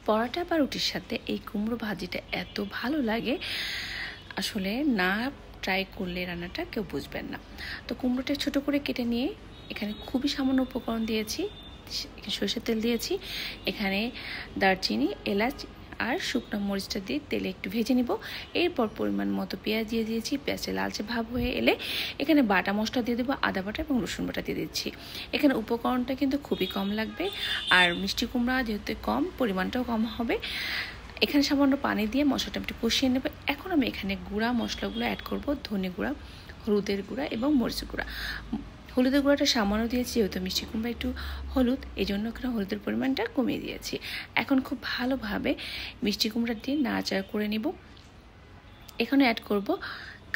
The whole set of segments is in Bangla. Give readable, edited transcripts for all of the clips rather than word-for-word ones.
পরোটা বা রুটির সাথে এই কুমড়ো ভাজিটা এত ভালো লাগে, আসলে না ট্রাই করলে রান্নাটা কেউ বুঝবেন না। তো কুমড়োটা ছোট করে কেটে নিয়ে এখানে খুবই সামান্য উপকরণ দিয়েছি। সরষের তেল দিয়েছি, এখানে দারচিনি, এলাচ আর শুকনো মরিচটা দিয়ে তেলে একটু ভেজে নিব। এরপর পরিমাণ মতো পেঁয়াজ দিয়ে দিয়েছি। পেঁয়াজটা লালচে ভাব হয়ে এলে এখানে বাটা মশলা দিয়ে দেবো, আদা বাটা এবং রসুন বাটা দিয়ে দিচ্ছি। এখানে উপকরণটা কিন্তু খুবই কম লাগবে, আর মিষ্টি কুমড়া যেহেতু কম, পরিমাণটাও কম হবে। এখানে সামান্য পানি দিয়ে মশলাটা একটু কষিয়ে নেব। এখন আমি এখানে গুঁড়া মশলাগুলো অ্যাড করব, ধনে গুঁড়া, হলুদের গুঁড়া এবং মরিচের গুঁড়া। হলুদের গুঁড়াটা সামান্য দিয়েছি, যেহেতু মিষ্টি কুমড়া একটু হলুদ, এই জন্য এখানে হলুদের পরিমাণটা কমিয়ে দিয়েছি। এখন খুব ভালোভাবে মিষ্টি কুমড়া দিয়ে নাড়াচাড়া করে নিব। এখানে অ্যাড করব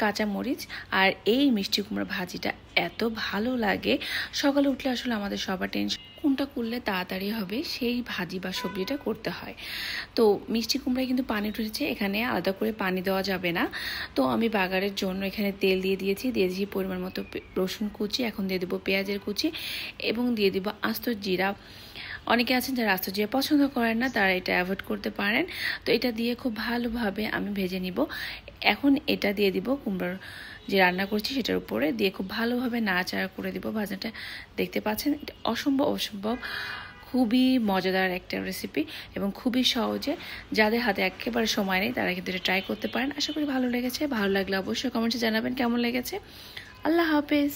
কাঁচা মরিচ। আর এই মিষ্টি কুমড়া ভাজিটা এত ভালো লাগে, সকালে উঠলে আসলে আমাদের সবার টেনশন কোনটা করলে তাড়াতাড়ি হবে, সেই ভাজি বা সবজিটা করতে হয়। তো মিষ্টি কুমড়ায় কিন্তু পানি উঠেছে, এখানে আলাদা করে পানি দেওয়া যাবে না। তো আমি বাগারের জন্য এখানে তেল দিয়ে দিয়েছি পরিমাণ মতো রসুন কুচি, এখন দিয়ে দেবো পেঁয়াজের কুচি এবং দিয়ে দিব আস্ত জিরা। অনেকে আছেন যারা আস্ত জিরা পছন্দ করেন না, তারা এটা অ্যাভয়েড করতে পারেন। তো এটা দিয়ে খুব ভালোভাবে আমি ভেজে নিব। এখন এটা দিয়ে দিব কুমড়োর যে রান্না করছি সেটার উপরে দিয়ে খুব ভালোভাবে নাড়াচাড়া করে দিব। ভাজাটা দেখতে পাচ্ছেন, এটা অসম্ভব খুবই মজাদার একটা রেসিপি এবং খুবই সহজে, যাদের হাতে একেবারে সময় নেই তারা কিন্তু এটা ট্রাই করতে পারেন। আশা করি ভালো লেগেছে। ভালো লাগলে অবশ্যই কমেন্টে জানাবেন কেমন লেগেছে। আল্লাহ হাফেজ।